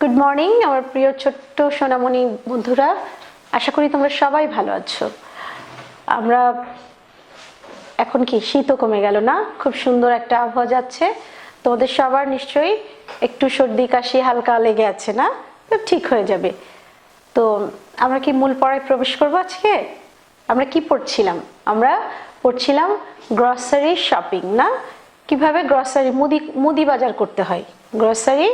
Good morning আমার প্রিয় ছোট্ট সোনামণি বন্ধুরা, আশা করি তোমরা সবাই ভালো আছো। আমরা এখন কি শীতও কমে গেল না, খুব সুন্দর একটা আবহাওয়া যাচ্ছে। তোমাদের সবার নিশ্চয়ই একটু সর্দি কাশি হালকা লেগে আছে না? তো ঠিক হয়ে যাবে। তো আমরা কি মূল পড়ায় প্রবেশ করব আজকে? আমরা কি পড়ছিলাম? আমরা পড়ছিলাম গ্রসারি শপিং না, কিভাবে গ্রসারি মুদি বাজার করতে হয়। গ্রসারি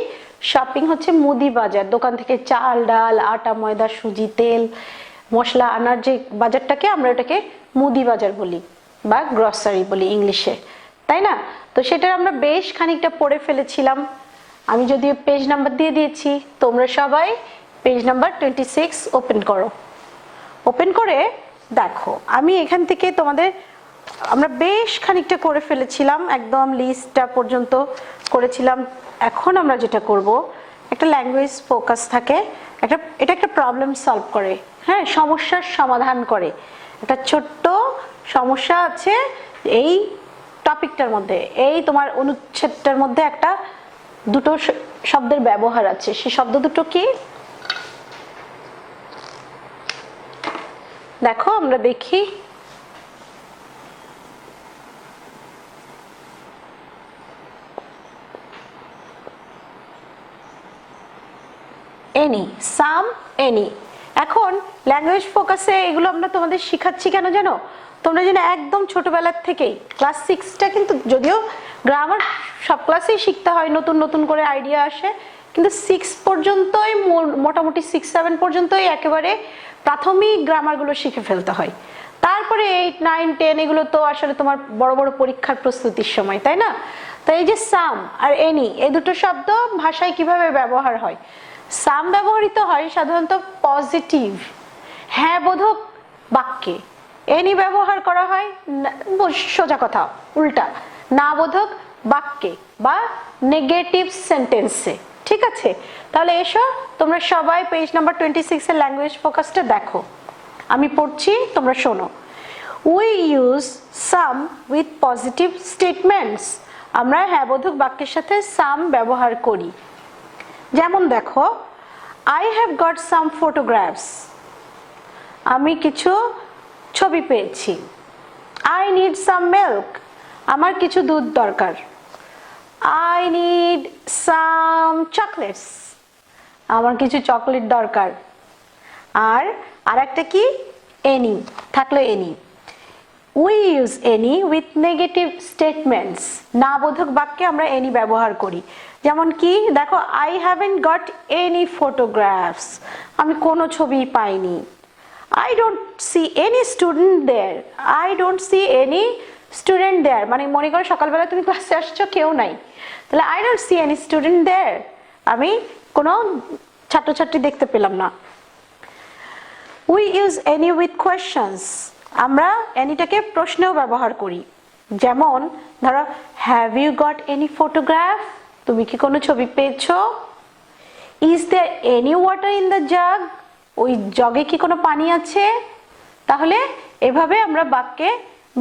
শপিং হচ্ছে মুদি বাজার, দোকান থেকে চাল ডাল আটা ময়দা সুজি তেল মশলা আনার যে বাজারটাকে আমরা ওটাকে মুদি বাজার বলি বা গ্রসারি বলি ইংলিশে, তাই না? তো সেটা আমরা বেশ খানিকটা পড়ে ফেলেছিলাম। আমি যদিও পেজ নাম্বার দিয়ে দিয়েছি, তোমরা সবাই পেজ নাম্বার 26 ওপেন করো। ওপেন করে দেখো, আমি এখান থেকে তোমাদের আমরা বেশ খানিকটা করে ফেলেছিলাম, একদম লিস্টটা পর্যন্ত করেছিলাম। এখন আমরা যেটা করব, একটা ল্যাঙ্গুয়েজ ফোকাস থাকে, এটা একটা প্রবলেম সলভ করে, হ্যাঁ, সমস্যার সমাধান করে। একটা ছোট্ট সমস্যা আছে এই টপিকটার মধ্যে, এই তোমার অনুচ্ছেদটার মধ্যে একটা দুটো শব্দের ব্যবহার আছে। সেই শব্দ দুটো কি দেখো, আমরা দেখি। এনি, সাম, এনি। এখন ল্যাঙ্গুয়েজ ফোকাসে এগুলো আমরা তোমাদের শিখাচ্ছি কেন জানো? তোমরা যেন একদম ছোটবেলার থেকেই ক্লাস 6টা, কিন্তু যদিও গ্রামার সব ক্লাসেই শিখতে হয়, নতুন নতুন করে আইডিয়া আসে, কিন্তু 6 পর্যন্তই মোটামুটি 6-7 পর্যন্তই একেবারে প্রাথমিক গ্রামারগুলো শিখে ফেলতে হয়। তারপরে 8-9-10 এগুলো তো আসলে তোমার বড় বড় পরীক্ষার প্রস্তুতির সময়, তাই না? তো এই যে সাম আর এনি, এই দুটো শব্দ ভাষায় কিভাবে ব্যবহার হয়? সাম ব্যবহৃত হয় সাধারণত পজিটিভ হ্যাঁ বোধক বাক্যে, এনি ব্যবহার করা হয় সোজা কথা উল্টা না বোধক বাক্যে বা নেগেটিভ সেন্টেন্সে। ঠিক আছে, তাহলে এসো তোমরা সবাই পেজ নাম্বার 26 এর ল্যাঙ্গুয়েজ ফোকাসটা দেখো। আমি পড়ছি, তোমরা শোনো। We use some with positive statements. আমরা হ্যাঁ বোধক বাক্যের সাথে সাম ব্যবহার করি। যেমন দেখো, I have got some photographs. আমি কিছু ছবি পেয়েছি। I need some milk. আমার কিছু দুধ দরকার। I need some chocolates. আমার কিছু চকলেট দরকার। আর একটা কি, any থাকলো any. We use any with negative statements. না বোধক বাক্যে আমরা any ব্যবহার করি। যেমন কি দেখো, I haven't got any photographs. আমি কোনো ছবি পাইনি। I don't see any student there. I don't see any student there. মানে মনে করো সকালবেলা তুমি ক্লাসে আসছো, কেউ নাই, তাহলে I don't see any student there. আমি কোনো ছাত্রছাত্রী দেখতে পেলাম না। We use any with questions. আমরা এনিটাকে প্রশ্নেও ব্যবহার করি। যেমন ধরো, have you got any photograph? তুমি কি কোনো ছবি পেয়েছো? Is there any water in the jug? ওই জগে কি কোনো পানি আছে? তাহলে এভাবে আমরা বাক্যে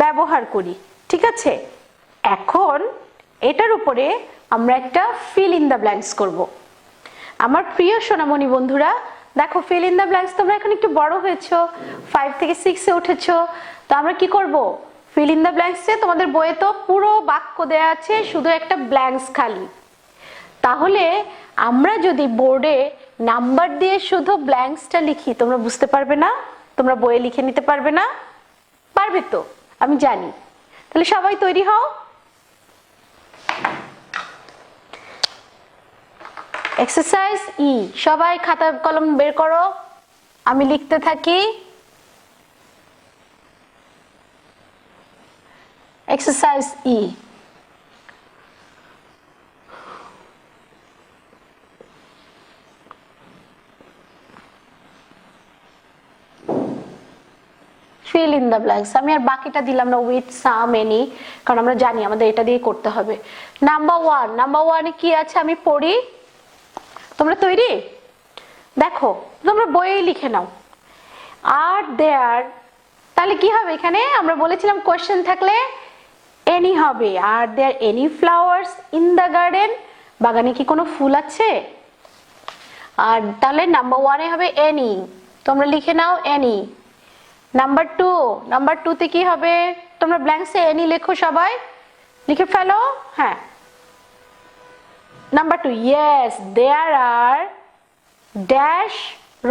ব্যবহার করি। ঠিক আছে, এখন এটার উপরে আমরা একটা ফিল ইন দ্য ব্ল্যাঙ্কস করব। আমার প্রিয় সোনামণি বন্ধুরা, দেখো ফিল ইন দ্য ব্ল্যাঙ্কস তোমরা এখন একটু বড় হয়েছো, 5 থেকে 6-এ উঠেছো। তো আমরা কি করব, ফিল ইন দ্য ব্ল্যাঙ্কসে তোমাদের বইয়ে তো পুরো বাক্য দেয়া আছে, শুধু একটা ব্ল্যাঙ্কস খালি। তাহলে আমরা যদি বোর্ডে নাম্বার দিয়ে শুধু ব্ল্যাঙ্কসটা লিখি, তোমরা বুঝতে পারবে না, তোমরা বইয়ে লিখে নিতে পারবে না। পারবে তো, আমি জানি। তাহলে সবাই তৈরি হও। এক্সারসাইজ ই, সবাই খাতা কলম বের করো, আমি লিখতে থাকি। Exercise E, fill in the blanks. আমি আর বাকিটা দিলাম না, উইথ সাম এনি, কারণ আমরা জানি আমাদের এটা দিয়ে করতে হবে। নাম্বার 1, নাম্বার 1-এ কি আছে আমি পড়ি, তোমরা তৈরি? দেখো, তোমরা বইয়ে লিখে নাও। আর দেয়ার, তাহলে কি হবে এখানে? আমরা বলেছিলাম কোশ্চেন থাকলে এনি হবে। Are there any flowers in the garden? বাগানে কি কোনো ফুল আছে? আর তাহলে নাম্বার 1 এ হবে এনি, তোমরা লিখে নাও এনি। নাম্বার 2 তে কি হবে, তোমরা ব্ল্যাঙ্কসে এনি লেখো, সবাই লিখে ফেলো। হ্যাঁ, number 2, yes there are dash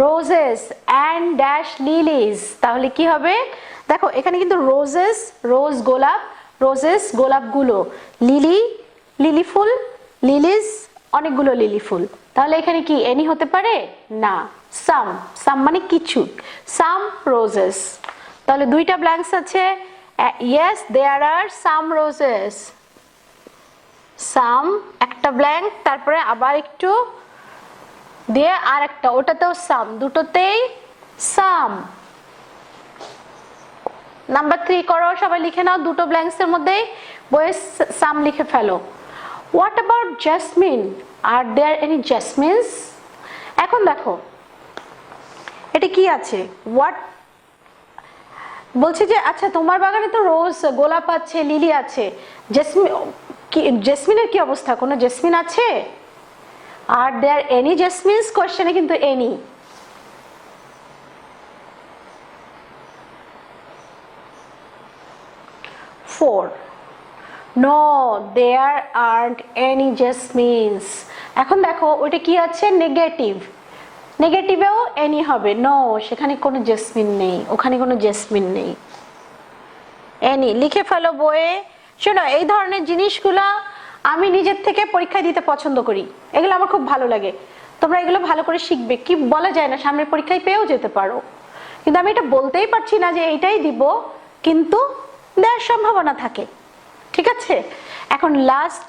roses and dash lilies। তাহলে কি হবে, দেখো এখানে কিন্তু রোজেস, রোজ গোলাপ, রোজেস গোলাপগুলো, লিলি লিলি ফুল, লিলিজ অনেকগুলো লিলি ফুল। তাহলে এখানে কি এনি হতে পারে না, সাম, সাম মানে কিছু, সাম রোজেস। তাহলে দুইটা ব্ল্যাঙ্কস আছে, yes there are some roses, সাম একটা ব্ল্যাঙ্ক, তারপরে আবার একটু দিয়ে আর একটা, ওটাতেও সাম, দুটোতেই সাম। নাম্বার 3 করো, সবাই লিখে নাও, দুটো ব্ল্যাঙ্কস এর মধ্যে বইয়ে সাম লিখে ফেলো। What about jasmine, are there any jasmines? এখন দেখো এটা কি আছে, হোয়াট বলছে যে আচ্ছা তোমার বাগানে তো রোজ গোলাপ আছে, লিলি আছে, জেসমিন কি, জেসমিনের কি অবস্থা, কোনো জেসমিন আছে? আর দেয়ার এনি জেসমিনস, কোশ্চেনে কিন্তু any. No, there aren't any jasmines। এখন দেখো ওইটা কি আছে, নেগেটিভ, নেগেটিভেও এনি হবে, নো সেখানে কোনো জেসমিন নেই, ওখানে কোনো জেসমিন নেই, এনি লিখে ফেলো বইয়ে। শোনো এই ধরনের জিনিসগুলো আমি নিজের থেকে পরীক্ষায় দিতে পছন্দ করি, এগুলো আমার খুব ভালো লাগে, তোমরা এগুলো ভালো করে শিখবে। কি বলা যায় না, সামনের পরীক্ষায় পেয়েও যেতে পারো, কিন্তু আমি এটা বলতেই পারছি না যে এইটাই দিব, কিন্তু দেওয়ার সম্ভাবনা থাকে, ঠিক আছে? এখন last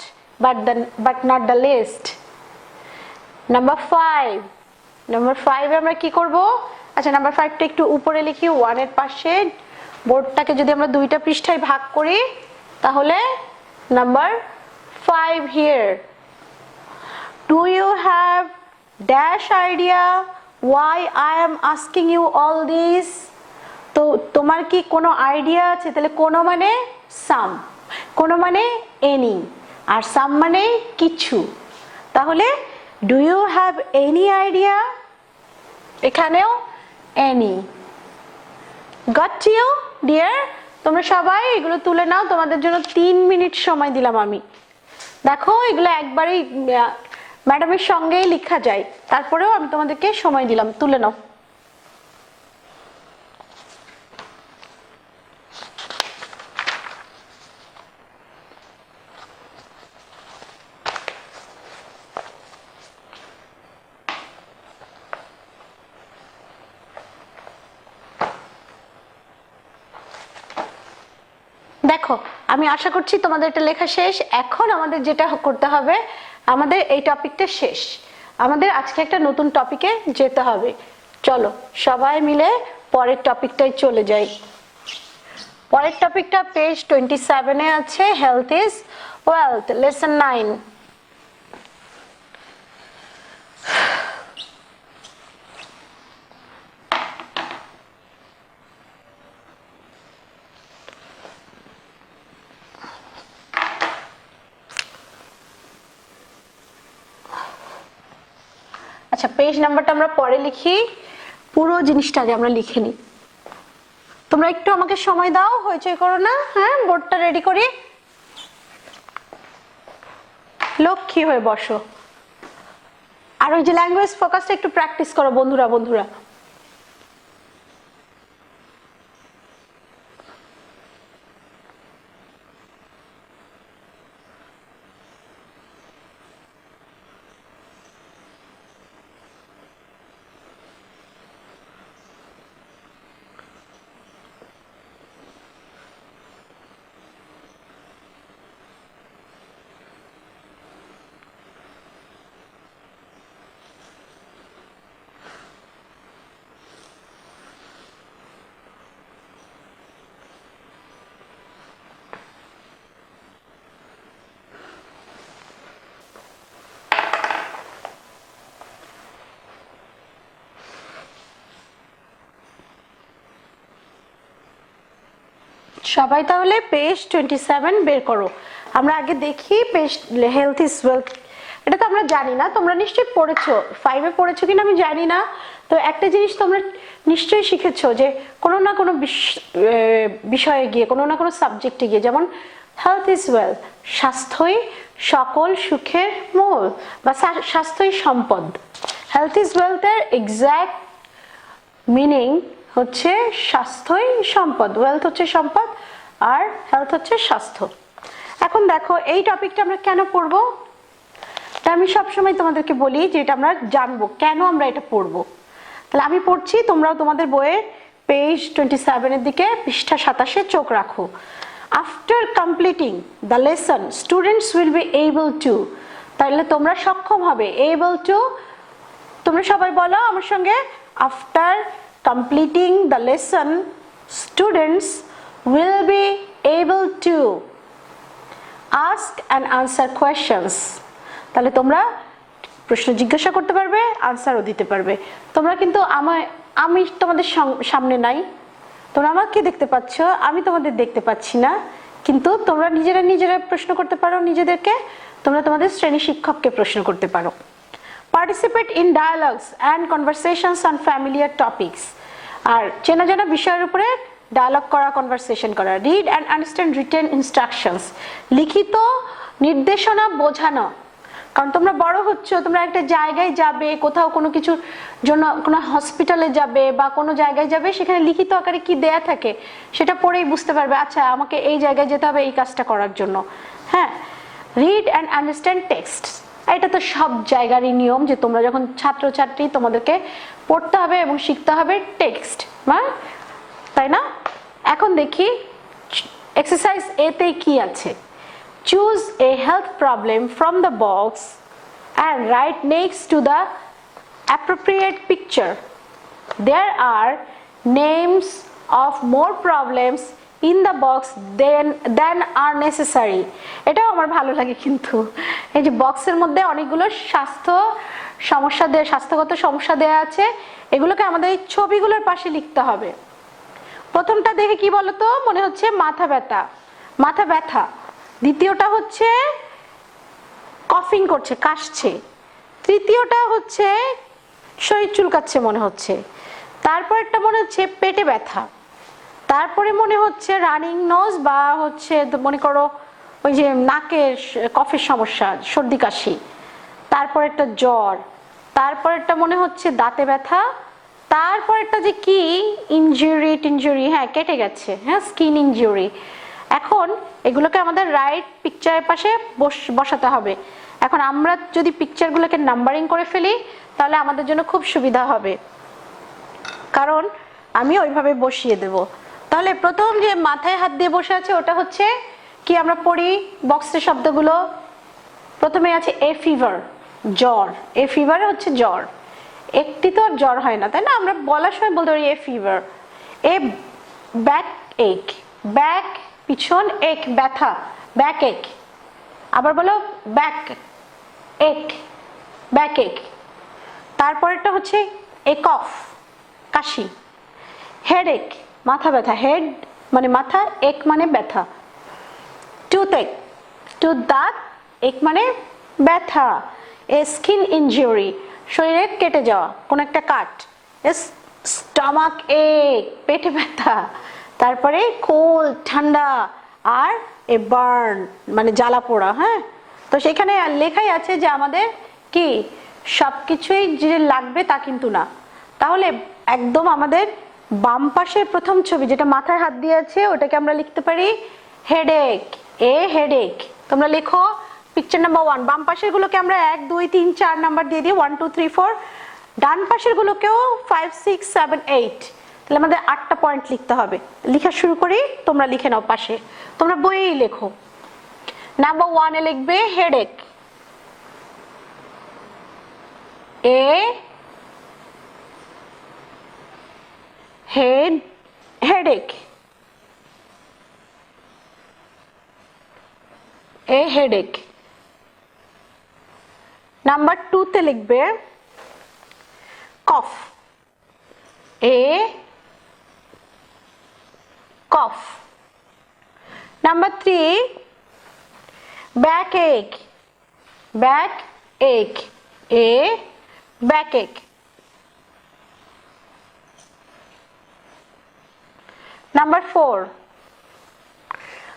but not the least, number 5। Number 5 এ আমরা কি করব, আচ্ছা নাম্বার 5টা একটু উপরে লিখি, 1 এর পাশে। বোর্ডটাকে যদি আমরা দুইটা পৃষ্ঠায় ভাগ করি তাহলে number 5 here, do you have dash idea why I am asking you all this? তো তোমার কি কোনো আইডিয়া আছে? তাহলে কোনো মানে সাম, কোনো মানে এনি, আর সাম মানে কিছু। তাহলে do you have any idea, এখানেও এনি। Got you dear? তোমরা সবাই এগুলো তুলে নাও, তোমাদের জন্য 3 মিনিট সময় দিলাম আমি। দেখো এগুলো একবারেই ম্যাডামের সঙ্গেই লেখা যায়, তারপরেও আমি তোমাদেরকে সময় দিলাম, তুলে নাও। দেখো আমি আশা করছি তোমাদের এটা লেখা শেষ। এখন আমাদের যেটা করতে হবে, আমাদের এই টপিকটা শেষ, আমাদের আজকে একটা নতুন টপিকে যেতে হবে। চলো সবাই মিলে পরের টপিকটাই চলে যাই। পরের টপিকটা পেজ 27 এ আছে, হেলথ ইজ ওয়েলথ, লেসন 9। আচ্ছা পেজ নাম্বারটা আমরা পরে লিখি, পুরো জিনিসটা আগে আমরা লিখে নিই। তোমরা একটু আমাকে সময় দাও, হইচই করো না, হ্যাঁ বোর্ডটা রেডি করি, লক্ষ্মী হয়ে বসো। আর ওই যে ল্যাঙ্গুয়েজ ফোকাসটা একটু প্র্যাকটিস করো বন্ধুরা বন্ধুরা। সবাই তাহলে পেজ 27 বের করো। আমরা আগে দেখি পেজ হেলথ ইজ ওয়েলথ এটা তো আমরা জানি না, তোমরা নিশ্চয়ই পড়েছো, 5-এ পড়েছো কিনা আমি জানি না। তো একটা জিনিস তোমরা নিশ্চয়ই শিখেছো যে কোনো না কোনো বিষয়ে গিয়ে, কোনো না কোনো সাবজেক্টে গিয়ে, যেমন হেলথ ইজ ওয়েলথ, স্বাস্থ্যই সকল সুখের মূল, বা স্বাস্থ্যই সম্পদ। হেলথ ইজ ওয়েলথের এক্সাক্ট মিনিং হচ্ছে স্বাস্থ্যই সম্পদ, ওয়েলথ হচ্ছে সম্পদ আর হেলথ হচ্ছে স্বাস্থ্য। এখন দেখো এই টপিকটা আমরা কেন পড়বো, তা আমি সবসময় তোমাদেরকে বলি যে এটা আমরা জানবো কেন আমরা এটা পড়বো। তাহলে আমি পড়ছি, তোমরাও তোমাদের বইয়ের পেজ 27-এর দিকে পৃষ্ঠা 27-এ চোখ রাখো। After completing the lesson students will be able to, তাহলে তোমরা সক্ষম হবে, এবল টু, তোমরা সবাই বলো আমার সঙ্গে, after completing the lesson students will be able to ask and answer questions. তাহলে তোমরা প্রশ্ন জিজ্ঞাসা করতে পারবে, আনসারও দিতে পারবে। তোমরা কিন্তু আমি তোমাদের সামনে নাই, তোমরা আমাকে দেখতে পাচ্ছ, আমি তোমাদের দেখতে পাচ্ছি না, কিন্তু তোমরা নিজেরা প্রশ্ন করতে পারো নিজেদেরকে, তোমরা তোমাদের শ্রেণী শিক্ষককে প্রশ্ন করতে পারো। Participate in dialogues and conversations on familiar topics, আর চেনা জানা বিষয়ের উপরে ডায়ালগ করা, কনভারসেশন করা। Read and understand written instructions, লিখিত নির্দেশনা বোঝানো, কারণ তোমরা বড় হচ্ছ, তোমরা একটা জায়গায় যাবে, কোথাও কোনো কিছুর জন্য কোনো হসপিটালে যাবে বা কোনো জায়গায় যাবে, সেখানে লিখিত আকারে কি দেয়া থাকে সেটা পড়েই বুঝতে পারবে, আচ্ছা আমাকে এই জায়গায় যেতে হবে এই কাজটা করার জন্য। হ্যাঁ, রিড অ্যান্ড আন্ডারস্ট্যান্ড টেক্সট, এটা তো সব জায়গারই নিয়ম যে তোমরা যখন ছাত্রছাত্রী তোমাদেরকে পড়তে হবে এবং শিখতে হবে টেক্সট, তাই না? এখন দেখি এক্সারসাইজ এতে কি আছে। Choose a health problem from the box and write next to the appropriate picture. There are names of more problems in the box than are necessary. এটাও আমার ভালো লাগে, কিন্তু এই যে বক্সের মধ্যে অনেকগুলো স্বাস্থ্যগত সমস্যা দেয়া আছে, এগুলোকে আমাদের এই ছবিগুলোর পাশে লিখতে হবে। প্রথমটা দেখে কি বলতো, মনে হচ্ছে মাথা ব্যথা। দ্বিতীয়টা হচ্ছে কফিং করছে, কাশছে। তৃতীয়টা হচ্ছে শরীর চুলকাচ্ছে মনে হচ্ছে। তারপরটা মনে হচ্ছে পেটে ব্যথা। তারপরে মনে হচ্ছে রানিং নোজ, বা হচ্ছে মনে করো ওই যে নাকের কফের সমস্যা, সর্দি কাশি। তারপরেরটা জ্বর। তারপরেরটা মনে হচ্ছে দাঁতে ব্যথা। তারপরেরটা যে কি ইনজুরি, হ্যাঁ কেটে গেছে, হ্যাঁ স্কিন ইনজুরি। এখন এগুলোকে আমাদের রাইট পিকচারের পাশে বসাতে হবে। এখন আমরা যদি পিকচারগুলোকে নাম্বারিং করে ফেলি তাহলে আমাদের জন্য খুব সুবিধা হবে, কারণ আমি ওইভাবে বসিয়ে দেব। তাহলে প্রথম যে মাথায় হাত দিয়ে বসে আছে ওটা হচ্ছে কি, আমরা পড়ি বক্সের শব্দগুলো। প্রথমে আছে এ ফিভার, জ্বর। এ ফিভারে হচ্ছে জ্বর, একটি তো আর জ্বর হয় না, তাই না? আমরা বলার সময় বলতে পারি এ ফিভার। এ ব্যাক এক, ব্যাক পিছন, এক ব্যথা, ব্যাক এক। আবার বলো ব্যাক এক। তারপরেরটা হচ্ছে এ কফ, কাশি। হেড এক, মাথা ব্যথা, হেড মানে মাথা, এক মানে ব্যথা। টুথ এক, টুথ দাঁত, এক মানে ব্যথা। এ স্কিন ইনজুরি, শরীরে কেটে যাওয়া কোন একটা কাট। স্টমাক এক, পেটে ব্যথা। তারপরে কোল্ড, ঠান্ডা। আর এ বার্ন মানে জ্বালা পোড়া। হ্যাঁ, তো সেখানে লেখাই আছে যে আমাদের কি সবকিছুই যে লাগবে তা কিন্তু না। তাহলে একদম আমাদের বাম পাশের প্রথম ছবি যেটা মাথায় হাত দিয়ে আছে ওটাকে আমরা লিখতে পারি হেডেক, এ হেডেক। তোমরা লেখো পিকচার নাম্বার 1। বাম পাশের গুলোকে আমরা 1 2 3 4 নাম্বার দিয়ে দিই, 1 2 3 4। ডান পাশের গুলোকেও 5 6 7 8। তাহলে আমাদের 8টা পয়েন্ট লিখতে হবে। লেখা শুরু করি, তোমরা লিখে নাও পাশে, তোমরা বইয়েই লেখো। নাম্বার 1 এ লিখবে headache, a headache, a headache. Number 2 তে লিখবে কফ, এ কফ। নাম্বার 3 ব্যাক এক, back ache, a backache. Number 4,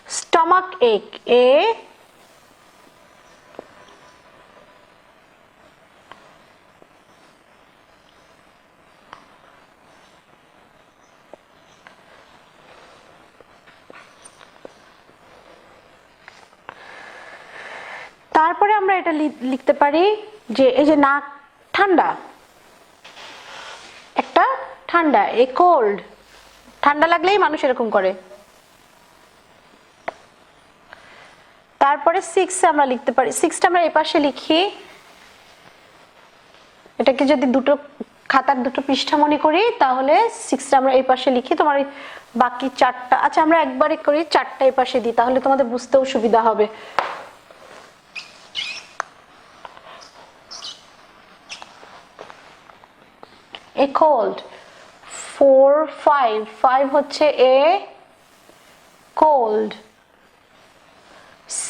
stomach ache, a তারপরে আমরা এটা লিখতে পারি যে এই যে নাক ঠান্ডা, একটা ঠান্ডা, এ কোল্ড, ঠান্ডা লাগলেই মানুষ এরকম করে। তারপরে 6 আমরা লিখতে পারি, 6টা আমরা এই পাশে লিখি, এটাকে যদি দুটো খাতার দুটো পৃষ্ঠা মনে করি তাহলে 6টা আমরা এই পাশে লিখি, তোমার বাকি 4টা, আচ্ছা আমরা একবারে করি 4টা এই পাশে দিই, তাহলে তোমাদের বুঝতেও সুবিধা হবে। A cold, 4 5, 5 হচ্ছে a cold,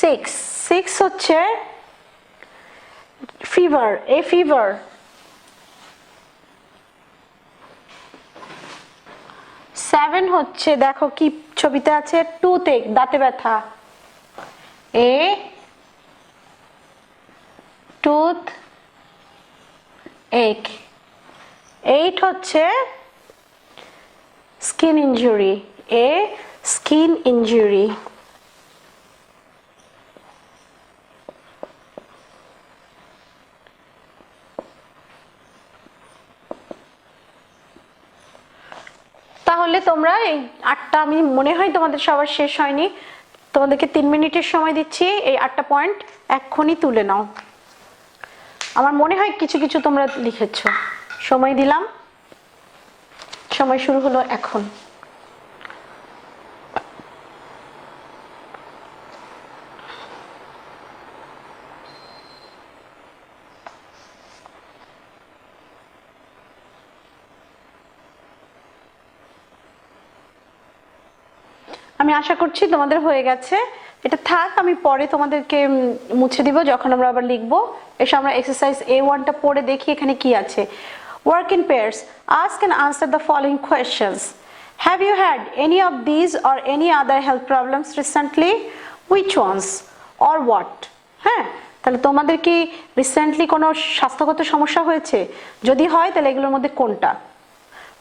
6 হচ্ছে fever, a fever, 7 হচ্ছে, দেখো কি ছবিতে আছে, toothache, দাঁতে ব্যথা, a toothache, 8 হচ্ছে skin injury, a skin injury, তাহলে তোমরা এই 8টা, আমি মনে হয় তোমাদের সবার শেষ হয়নি, তোমাদেরকে 3 মিনিটের সময় দিচ্ছি, এই 8টা পয়েন্ট এক্ষুনি তুলে নাও। আমার মনে হয় কিছু কিছু তোমরা লিখেছো, সময় দিলাম, সময় শুরু হলো এখন। আমি আশা করছি তোমাদের হয়ে গেছে, এটা থাক, আমি পরে তোমাদেরকে মুছে দিব যখন আমরা আবার লিখবো। এসে আমরা এক্সারসাইজ A1টা পড়ে দেখি এখানে কি আছে। Work in pairs. Ask and answer the following questions. Have you had any of these or any other health problems recently? Which ones or what? হ্যাঁ, তাহলে তোমাদের কি রিসেন্টলি কোনো স্বাস্থ্যগত সমস্যা হয়েছে? যদি হয় তাহলে এগুলোর মধ্যে কোনটা?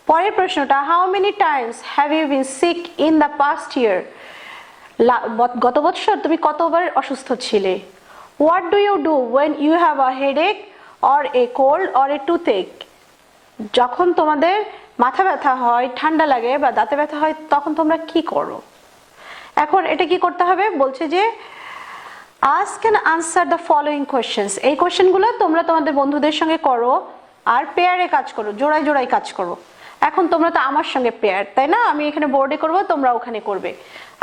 পরের প্রশ্নটা, how many times have you been sick in the past year? গত বছর তুমি কতবার অসুস্থ ছিলে? What do you do when you have a headache or a cold or a toothache? যখন তোমাদের মাথা ব্যথা হয়, ঠান্ডা লাগে বা দাঁতে ব্যথা হয় তখন তোমরা কি করো? এখন এটা কি করতে হবে, বলছে যে ask and answer the following questions. এই কোশ্চেনগুলো তোমরা তোমাদের বন্ধুদের সঙ্গে করো আর পেয়ারে কাজ করো, জোড়ায় জোড়ায় কাজ করো। এখন তোমরা তো আমার সঙ্গে পেয়ার, তাই না? আমি এখানে বোর্ডে করব, তোমরা ওখানে করবে।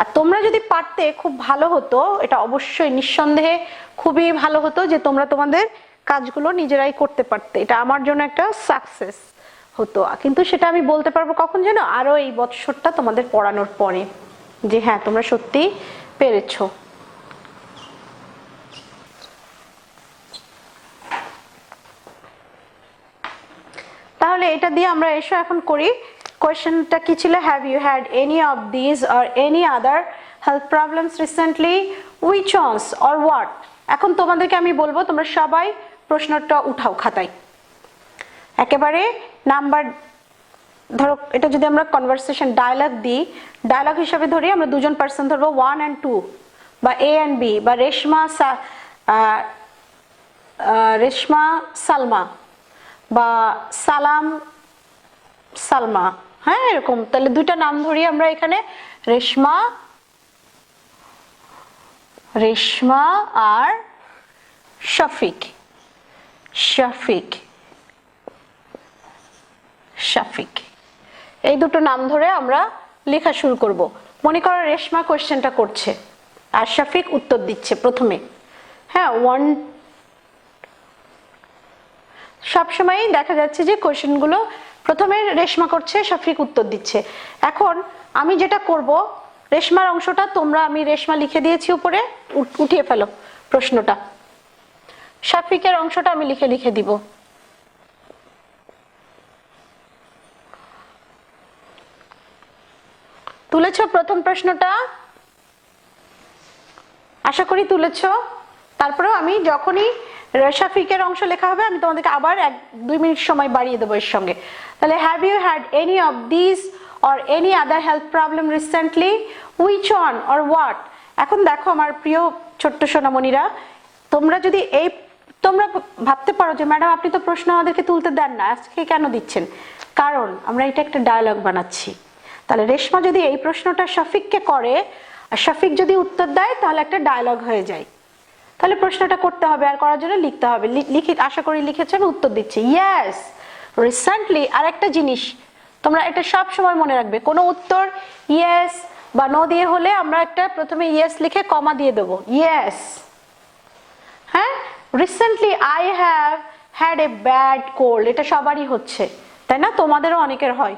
আর তোমরা যদি পারতে খুব ভালো হতো, এটা অবশ্যই নিঃসন্দেহে খুবই ভালো হতো যে তোমরা তোমাদের কাজগুলো নিজেরাই করতে পারতে, এটা আমার জন্য একটা সাকসেস হতো। কিন্তু সেটা আমি বলতে পারবো কখন যেন, আরো এই বছরটা তোমাদের পড়ানোর পরে, যে হ্যাঁ তোমরা সত্যি পেরেছো। তাহলে এটা দিয়ে আমরা এসো এখন করি। কোয়েশ্চেনটা কি ছিল? Have you had any of this or any other health problems recently, which ones or what? এখন তোমাদেরকে আমি বলবো তোমরা সবাই প্রশ্নটা উঠাও খাতায়, একেবারে নাম্বার, ধরো এটা যদি আমরা কনভারসেশন ডায়ালগ দিই, ডায়ালগ হিসাবে ধরি, আমরা দুজন পার্সন ধরবো 1 and 2, বা A and B, বা রেশমা সালমা, বা সালাম সালমা, হ্যাঁ এরকম। তাহলে দুইটা নাম ধরি আমরা এখানে, রেশমা আর শফিক, এই দুটো নাম ধরে আমরা লেখা শুরু করব। মনে করো রেশমা কোশ্চেনটা করছে আর শফিক উত্তর দিচ্ছে প্রথমে, হ্যাঁ সবসময়ই দেখা যাচ্ছে যে কোশ্চেনগুলো প্রথমে রেশমা করছে, শফিক উত্তর দিচ্ছে। এখন আমি যেটা করব, রেশমার অংশটা তোমরা, আমি রেশমা লিখে দিয়েছি উপরে, উঠিয়ে ফেলো প্রশ্নটা। শাফিকের অংশটা আমি লিখে লিখে দিব। তুলেছ প্রথম প্রশ্নটা? আশা করি তুলেছ। তারপরেও আমি যখনই শাফিকের অংশ লেখা হবে আমি তোমাদেরকে আবার 1-2 মিনিট সময় বাড়িয়ে দেবো এর সঙ্গে। তাহলে have you had any of this or any other health problem recently, which one or what? এখন দেখো আমার প্রিয় ছোট্ট সোনামণিরা, তোমরা যদি তোমরা ভাবতে পারো যে ম্যাডাম আপনি তো প্রশ্ন আমাদেরকে তুলতে দেন না, আজকে কেন দিচ্ছেন? কারণ আমরা এটা একটা ডায়লগ বানাচ্ছি। তাহলে রেশমা যদি এই প্রশ্নটা শফিককে করে আর শফিক যদি উত্তর দেয় তাহলে একটা ডায়লগ হয়ে যায়। তাহলে প্রশ্নটা করতে হবে আর করার জন্য লিখতে হবে। আশা করি লিখেছে, আমি উত্তর দিচ্ছি। Yes, recently. আর একটা জিনিস তোমরা এটা সব সময় মনে রাখবে, কোনো উত্তর ইয়েস বা নো দিয়ে হলে আমরা একটা প্রথমে ইয়েস লিখে কমা দিয়ে দেবো। ইয়েস, হ্যাঁ। Recently I have had a bad cold, এটা সবারই হচ্ছে, তাই না? তোমাদেরও অনেকের হয়।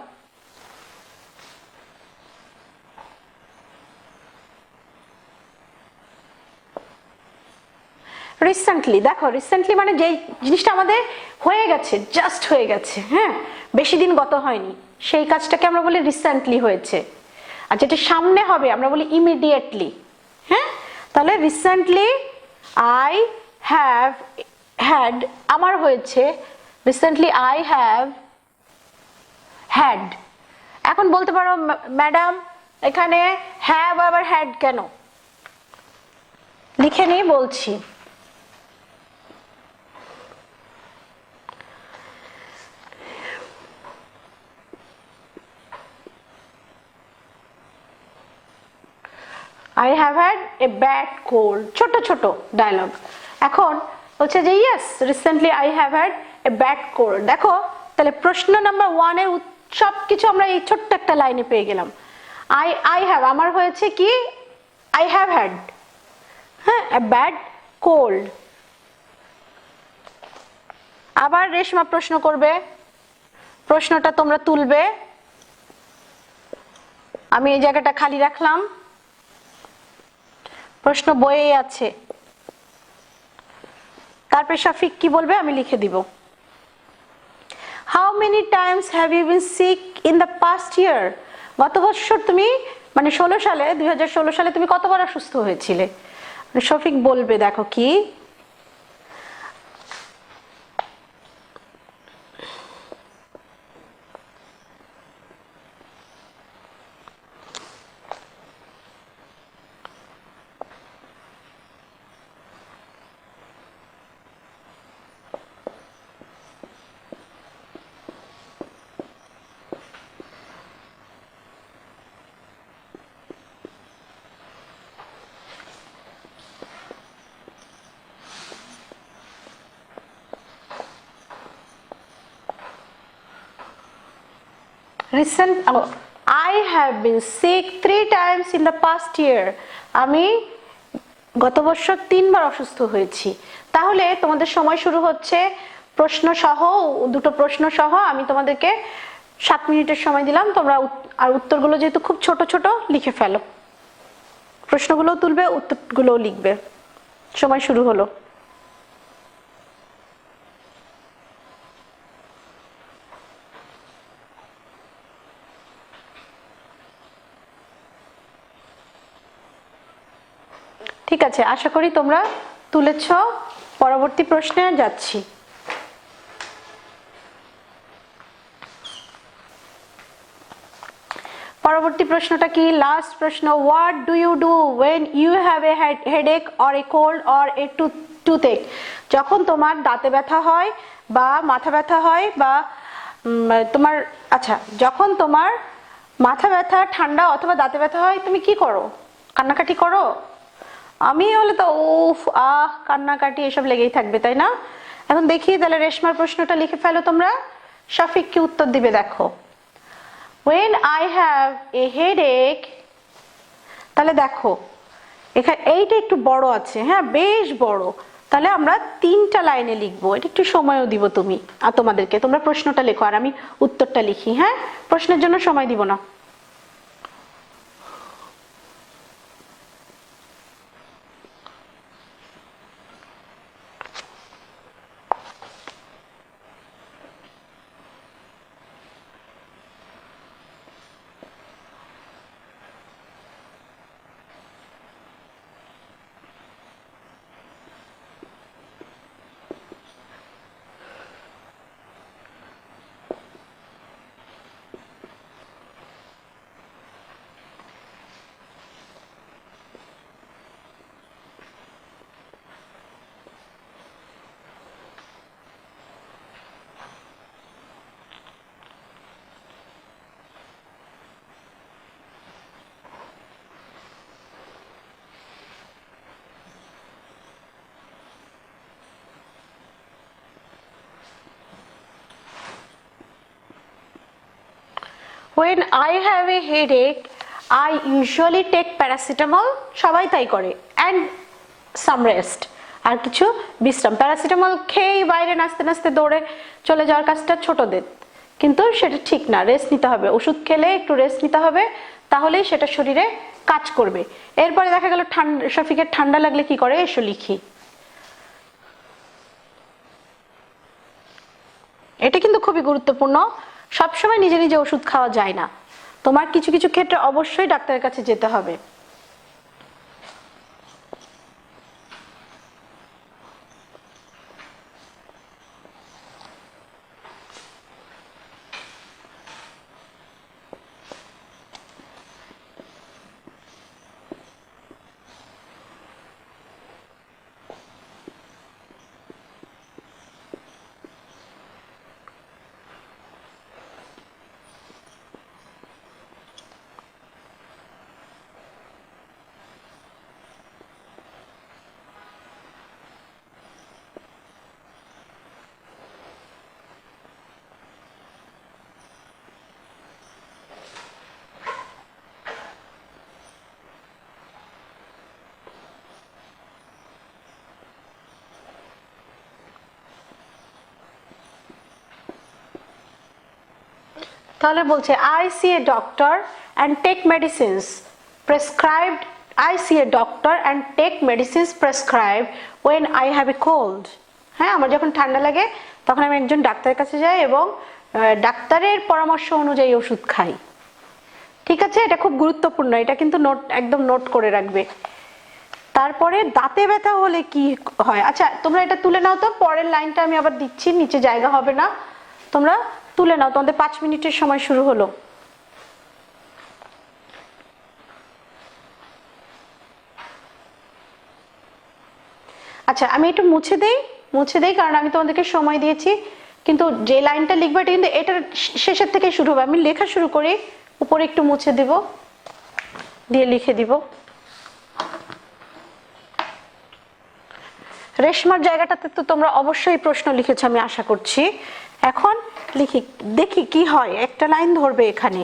রিসেন্টলি, দেখো রিসেন্টলি মানে যেই জিনিসটা আমাদের হয়ে গেছে, জাস্ট হয়ে গেছে, হ্যাঁ, বেশি দিন গত হয়নি, সেই কাজটাকে আমরা বলি রিসেন্টলি হয়েছে। আর যেটা সামনে হবে আমরা বলি ইমিডিয়েটলি, হ্যাঁ। তাহলে রিসেন্টলি আই হ্যাভ হ্যাড, আমার হয়েছে, রিসেন্টলি আই হ্যাভ হ্যাড। এখন বলতে পারো ম্যাডাম এখানে হ্যাভ আবার হ্যাড কেন? লিখে নিয়ে বলছি। I have had a bad cold, ছোট ছোট ডায়লগ। এখন বলছে যে yes, recently I have had a bad cold. দেখো তাহলে প্রশ্ন নাম্বার 1 এর সবকিছু আমরা এই ছোট্ট একটা লাইনে পেয়ে গেলাম। আই হ্যাভ, আমার হয়েছে কি, আই হ্যাভ হ্যাড, হ্যাঁ, এ ব্যাড কোল্ড। আবার রেশমা প্রশ্ন করবে, প্রশ্নটা তোমরা তুলবে, আমি এই জায়গাটা খালি রাখলাম, প্রশ্ন বইয়ে আছে। তারপরে শফিক কি বলবে আমি লিখে দিব। How many times have you been sick in the past year? গত বছর তুমি মানে 2016 সালে তুমি কতবার অসুস্থ হয়েছিলে? শফিক বলবে, দেখো কি, recent I have been sick 3 times in the past year. আমি গত বছর 3 বার অসুস্থ হয়েছি। তাহলে তোমাদের সময় শুরু হচ্ছে প্রশ্ন সহ, দুটো প্রশ্ন সহ। আমি তোমাদেরকে 7 মিনিটের সময় দিলাম, তোমরা আর উত্তরগুলো যেহেতু খুব ছোট ছোট লিখে ফেলো, প্রশ্নগুলো তুলবে, উত্তরগুলোও লিখবে। সময় শুরু হলো। ঠিক আছে, আশা করি তোমরা তুলেছ। পরবর্তী প্রশ্নে যাচ্ছি। পরবর্তী প্রশ্নটা কি? লাস্ট প্রশ্ন। What do you do when you have a headache or a cold or a toothache? যখন তোমার দাঁতে ব্যথা হয় বা মাথা ব্যথা হয় বা তোমার, আচ্ছা, যখন তোমার মাথা ব্যথা, ঠান্ডা অথবা দাঁতে ব্যথা হয় তুমি কি করো? কান্নাকাটি করো? আমি হলে তো উফ আহ কান্নাকাটি এসব লেগেই থাকবে, তাই না? এখন দেখি তাহলে রেশমার প্রশ্নটা লিখে ফেলো তোমরা। শফিক কি উত্তর দিবে দেখো। When I have a headache, তাহলে দেখো এখানে এইটা একটু বড় আছে, হ্যাঁ, বেশ বড়। তাহলে আমরা 3টা লাইনে লিখবো, এটা একটু সময়ও দিব তুমি আর তোমাদেরকে। তোমরা প্রশ্নটা লেখো আর আমি উত্তরটা লিখি, হ্যাঁ, প্রশ্নের জন্য সময় দিব না। when I have a headache I usually take paracetamol, সবাই তাই করে, and some rest, আর কিছু বিশ্রাম। প্যারাসিটামল খেয়েই বাইরে নাচতে নাচতে দৌড়ে চলে যাওয়ার কাজটা ছোটদের, কিন্তু সেটা ঠিক না, রেস্ট নিতে হবে। ওষুধ খেলে একটু রেস্ট নিতে হবে, তাহলেই সেটা শরীরে কাজ করবে। এরপরে দেখা গেল শফিকের ঠান্ডা লাগলে কি করে, এসো লিখি। এটা কিন্তু খুবই গুরুত্বপূর্ণ, সবসময় নিজে নিজে ওষুধ খাওয়া যায় না, তোমার কিছু কিছু ক্ষেত্রে অবশ্যই ডাক্তারের কাছে যেতে হবে। তাহলে বলছে I see a doctor and take medicines prescribed, I see a doctor and take medicines prescribed when I have a cold। হ্যাঁ, আমার যখন ঠান্ডা লাগে তখন আমি একজন ডাক্তারের কাছে যাই এবং ডাক্তারের পরামর্শ অনুযায়ী ওষুধ খাই। ঠিক আছে, এটা খুব গুরুত্বপূর্ণ, এটা কিন্তু নোট, একদম নোট করে রাখবে। তারপরে দাঁতে ব্যথা হলে কি হয়, আচ্ছা তোমরা এটা তুলে নাও তো, পরের লাইনটা আমি আবার দিচ্ছি, নিচে জায়গা হবে না, তোমরা তুলে নাও, তোমাদের 5 মিনিটের সময় শুরু হলো। আচ্ছা আমি একটু মুছে দেই, কারণ আমি তোমাদেরকে সময় দিয়েছি, কিন্তু যে লাইনটা লিখবে এটা কিন্তু এটার শেষের থেকে শুরু হবে। আমি লেখা শুরু করি, উপরে একটু মুছে দিব, দিয়ে লিখে দিব। রেশমার জায়গাটাতে তো তোমরা অবশ্যই প্রশ্ন লিখেছো আমি আশা করছি। এখন লিখি, দেখি কি হয়, একটা লাইন ধরবে এখানে।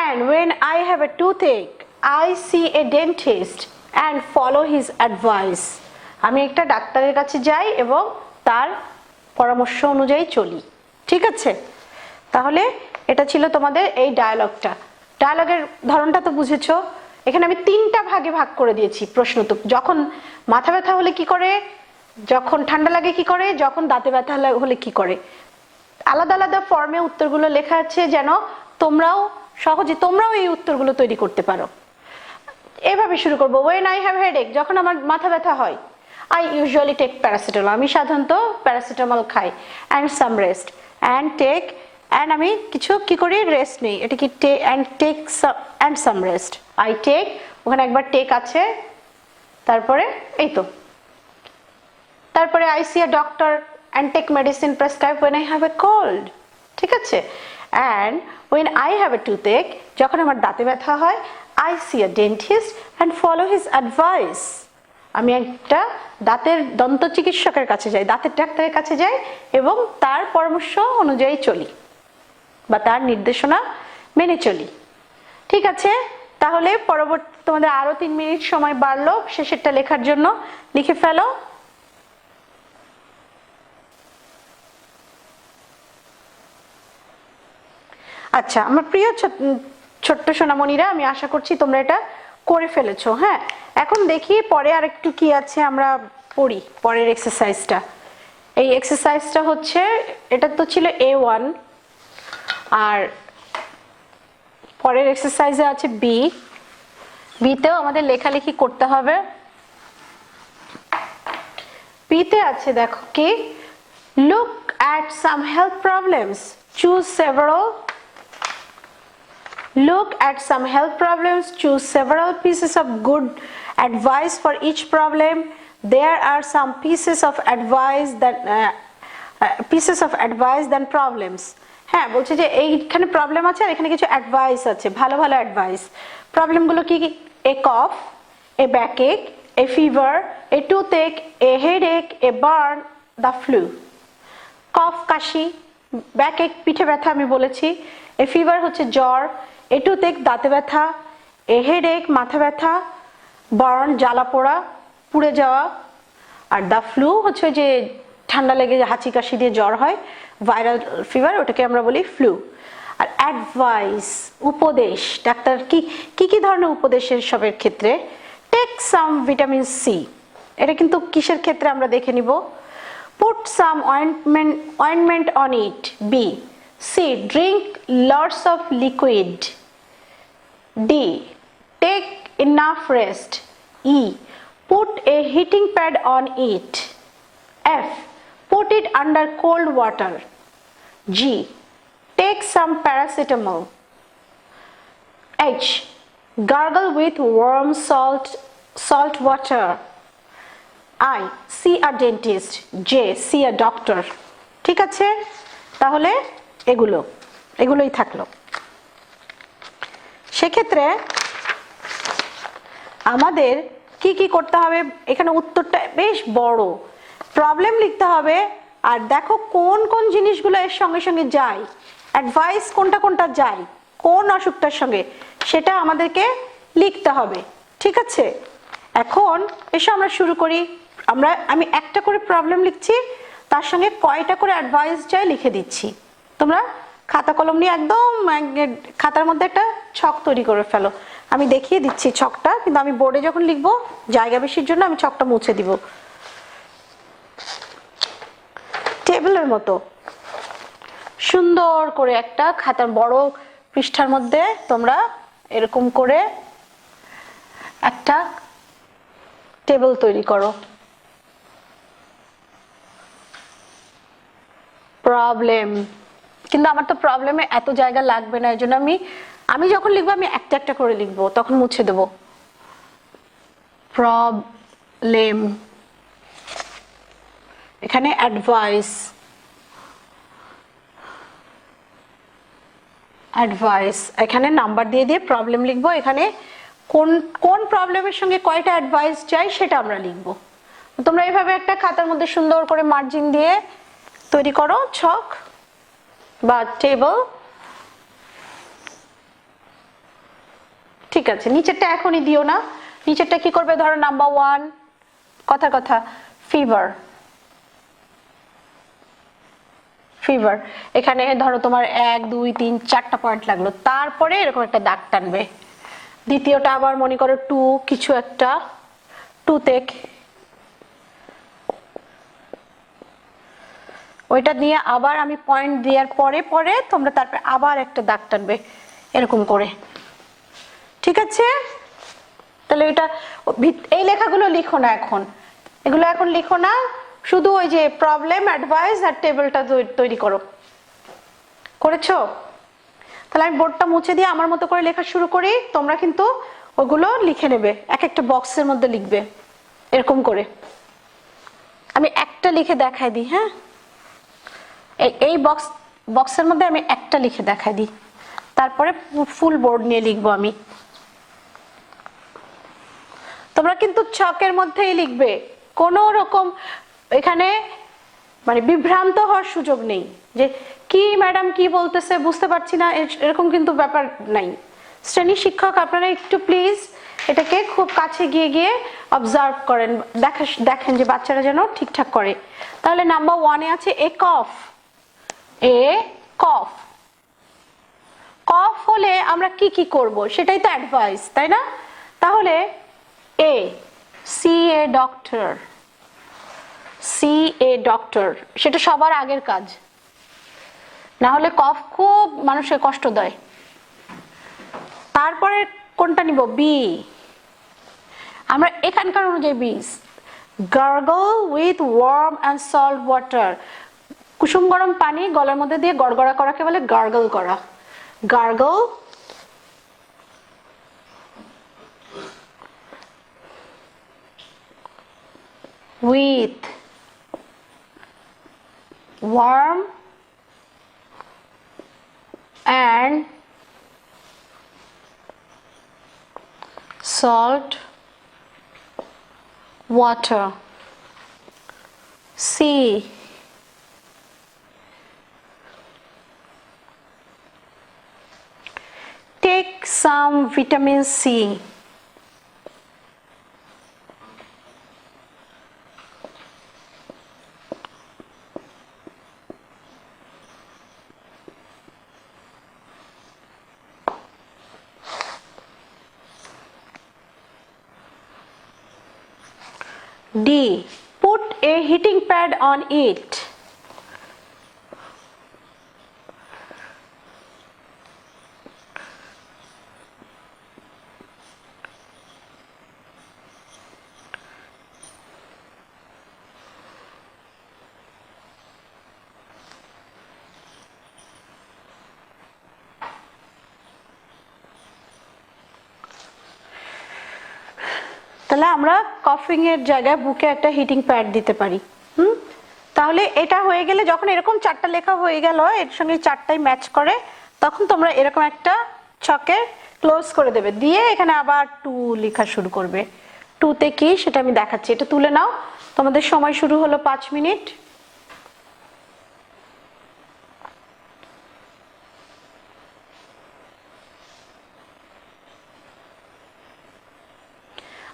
And when I have a toothache, I see a dentist and follow his advice। আমি একটা ডাক্তারের কাছে যাই এবং তার পরামর্শ অনুযায়ী চলি। ঠিক আছে, তাহলে এটা ছিল তোমাদের এই ডায়ালগটা। ডায়ালগের ধরনটা তো বুঝেছো। এখানে আমি 3টা ভাগে ভাগ করে দিয়েছি প্রশ্ন। তো যখন মাথা ব্যথা হলে কি করে, যখন ঠান্ডা লাগে কি করে, যখন দাঁতে ব্যথা হলে কি করে, আলাদা আলাদা ফর্মে উত্তরগুলো লেখা আছে, যেন তোমরাও সহজে এই উত্তরগুলো তৈরি করতে পারো। এভাবে শুরু করব। when I have headache, যখন আমার মাথা ব্যথা হয়, I usually take paracetamol, আমি সাধারণত প্যারাসিটামল খাই, and some rest, and আমি কিছু কি করি, রেস্ট নেই। এটা কি and some rest, I take, ওখানে একবার take আছে, তারপরে এই তো, তারপরে I see a doctor and take medicine prescribed when I have a cold। ঠিক আছে, and when I have a toothache, যখন আমার দাঁতে ব্যথা হয়, I see a dentist and follow his advice, আমি একটা দন্ত চিকিৎসকের কাছে যাই, দাঁতের ডাক্তারের কাছে যাই এবং তার পরামর্শ অনুযায়ী চলি বা তার নির্দেশনা মেনে চলি। ঠিক আছে, তাহলে পরবর্তী তোমাদের আরো 3 মিনিট সময় বাড়লো শেষেরটা লেখার জন্য, লিখে ফেলো। আচ্ছা আমার প্রিয় ছোট্ট সোনামণিরা, আমি আশা করছি তোমরা এটা করে ফেলেছো। হ্যাঁ, এখন দেখি পরে আর একটু কি আছে, আমরা পড়ি পরের এক্সারসাইজটা। এই এক্সারসাইজটা হচ্ছে, এটা তো ছিল A1, আর পরের এক্সারসাইজে আছে বিতেও আমাদের লেখালেখি করতে হবে। বিতে আছে দেখো কি, look at some health problems, choose several. Look at some health problems, choose several pieces of good advice for each problem. There are some pieces of advice than problems. হ্যাঁ, বলছে যে এইখানে প্রবলেম আছে আর এখানে কিছু অ্যাডভাইস আছে, ভালো ভালো অ্যাডভাইস। প্রবলেমগুলো কি কি? A cough, a backache, a fever, a toothache, a headache, a burn, the flu. Cough কাশি, ব্যাকএক পিঠে ব্যথা আমি বলেছি, এ ফিভার হচ্ছে জ্বর, এ টুথএক দাঁতে ব্যথা, এ হেডএক মাথা ব্যথা, বার্ন জ্বালা পোড়া পুড়ে যাওয়া, আর দ্য ফ্লু হচ্ছে যে ঠান্ডা লেগে হাঁচি কাশি দিয়ে জ্বর হয়, ভাইরাল ফিভার, ওটাকে আমরা বলি ফ্লু। আর অ্যাডভাইস উপদেশ, ডাক্তার কি কি ধরনের উপদেশের সবের ক্ষেত্রে? টেক সাম ভিটামিন সি, এটা কিন্তু কিসের ক্ষেত্রে আমরা দেখে নিব। Put some ointment on it. B. C. Drink lots of liquid. D. Take enough rest. E. Put a heating pad on it. F. Put it under cold water. G. Take some paracetamol. H. Gargle with warm salt water. I. See a dentist. J. See a doctor. ঠিক আছে, তাহলে এগুলোই থাকলো। সেক্ষেত্রে আমাদের কি কি করতে হবে, এখানে উত্তরটা বেশ বড়, প্রবলেম লিখতে হবে, আর দেখো কোন কোন জিনিসগুলো এর সঙ্গে সঙ্গে যায়, অ্যাডভাইস কোনটা কোনটা যায় কোন অসুখটার সঙ্গে, সেটা আমাদেরকে লিখতে হবে। ঠিক আছে, এখন এসো আমরা শুরু করি। আমি একটা করে প্রবলেম লিখছি, তার সঙ্গে কয়টা করে অ্যাডভাইস যায় লিখে দিচ্ছি। তোমরা খাতা কলম নিয়ে একদম খাতার মধ্যে একটা ছক তৈরি করে ফেলো। আমি দেখিয়ে দিচ্ছি ছকটা, কিন্তু আমি বোর্ডে যখন লিখবো জায়গা বেশির জন্য আমি ছকটা মুছে দিব। টেবিলের মতো সুন্দর করে একটা খাতার বড় পৃষ্ঠার মধ্যে তোমরা এরকম করে একটা টেবিল তৈরি করো। প্রবলেম, কিন্তু আমার তো প্রবলেমে এত জায়গা লাগবে না, এই জন্য আমি যখন লিখবো আমি একটা একটা করে লিখবো, তখন মুছে দেব। প্রবলেম, এখানে অ্যাডভাইস, এখানে নাম্বার দিয়ে দিয়ে প্রবলেম লিখবো। এখানে কোন কোন প্রবলেমের সঙ্গে কয়টা অ্যাডভাইস চাই সেটা আমরা লিখবো। তোমরা এইভাবে একটা খাতার মধ্যে সুন্দর করে মার্জিন দিয়ে তৈরি করো ছক বা টেবিল। ঠিক আছে, নিচেরটা এখনই দিও না, নিচেরটা কি করবে, ধরো নাম্বার 1 কথা ফিভার, এখানে ধরো তোমার 1 2 3 4টা পয়েন্ট লাগলো, তারপরে এরকম একটা দাগ টানবে। দ্বিতীয়টা আবার মনে করো 2 কিছু একটা, টুথেক, ওইটা দিয়ে আবার আমি পয়েন্ট দেওয়ার পরে পরে তোমরা তারপরে আবার একটা দাগ টানবে এরকম করে। ঠিক আছে, তাহলে এটা এই লেখাগুলো লিখো না এখন, এগুলো এখন লিখো না, শুধু ওই যে প্রবলেম, অ্যাডভাইস আর টেবিলটা তৈরি করো। করেছো? তাহলে আমি বোর্ডটা মুছে দিয়ে আমার মতো করে লেখা শুরু করি, তোমরা কিন্তু ওগুলো লিখে নেবে, এক একটা বক্সের মধ্যে লিখবে এরকম করে। আমি একটা লিখে দেখাই দিই। হ্যাঁ, এই বক্সের মধ্যে আমি একটা লিখে দেখাই দিই, তারপরে ফুল বোর্ড নিয়ে লিখবো আমি। তোমরা কিন্তু ছকের মধ্যেই লিখবে, কোনো রকম এখানে মানে বিভ্রান্ত হওয়ার সুযোগ নেই, যে কি ম্যাডাম কি বলতেছে বুঝতে পারছি না, এরকম কিন্তু ব্যাপার নাই। শ্রেণী শিক্ষক আপনারা একটু প্লিজ এটাকে খুব কাছে গিয়ে গিয়ে অবজার্ভ করেন, দেখেন যে বাচ্চারা যেন ঠিকঠাক করে। তাহলে নাম্বার 1 এ আছে এ কফ, কফ হলে আমরা কি কি করব সেটাই তো অ্যাডভাইস, তাই না? তাহলে A, see a doctor, see a doctor, সেটা সবার আগের কাজ, না হলে কফ খুব মানুষের কষ্ট দেয়। তারপরে কোনটা নিব? বি, আমরা এখানকার অনুযায়ী B, gargle with warm and salt water, কুসুম গরম পানি গলার মধ্যে দিয়ে গড়গড়া করাকে বলে গার্গল করা। Gargle with warm and salt water. C, take some vitamin C. D, put a heating pad on it. তাহলে আমরা কফিং এর জায়গায় বুকে একটা হিটিং প্যাড দিতে পারি। তাহলে এটা হয়ে গেলে যখন এরকম চারটা লেখা হয়ে গেল, এর সঙ্গে চারটাই ম্যাচ করে, তখন তোমরা এরকম একটা ছকে ক্লোজ করে দেবে, দিয়ে এখানে আবার 2 লেখা শুরু করবে। 2 তে কি সেটা আমি দেখাচ্ছি, এটা তুলে নাও। তোমাদের সময় শুরু হলো 5 মিনিট।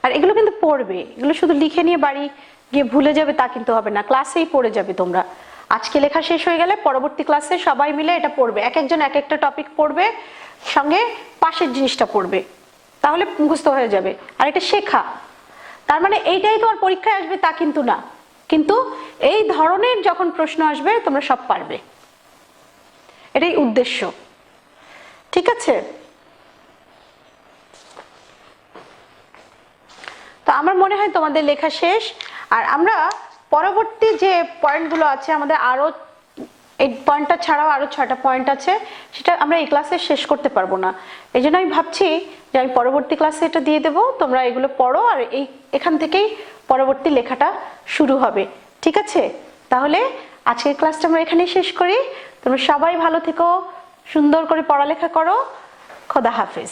আর এগুলো কিন্তু পড়বে, এগুলো শুধু লিখে নিয়ে বাড়ি গিয়ে ভুলে যাবে তা কিন্তু হবে না, ক্লাসেই পড়ে যাবে তোমরা। আজকে লেখা শেষ হয়ে গেলে পরবর্তী ক্লাসে সবাই মিলে এটা পড়বে, এক একজন এক একটা টপিক পড়বে, সঙ্গে পাশের জিনিসটা পড়বে, তাহলে মুখস্থ হয়ে যাবে। আর এটা শেখা, তার মানে এইটাই তোমার পরীক্ষায় আসবে তা কিন্তু না, কিন্তু এই ধরনের যখন প্রশ্ন আসবে তোমরা সব পারবে, এটাই উদ্দেশ্য। ঠিক আছে? তো আমার মনে হয় তোমাদের লেখা শেষ। আর আমরা পরবর্তী যে পয়েন্টগুলো আছে, আমাদের আরো এই পয়েন্টটা ছাড়াও আরো 6টা পয়েন্ট আছে, সেটা আমরা এই ক্লাসে শেষ করতে পারবো না। এই জন্য আমি ভাবছি যে আমি পরবর্তী ক্লাসে এটা দিয়ে দেবো, তোমরা এগুলো পড়ো, আর এখান থেকেই পরবর্তী লেখাটা শুরু হবে। ঠিক আছে? তাহলে আজকের ক্লাসটা আমরা এখানেই শেষ করি। তোমরা সবাই ভালো থেকো, সুন্দর করে পড়ালেখা করো। খোদা হাফেজ।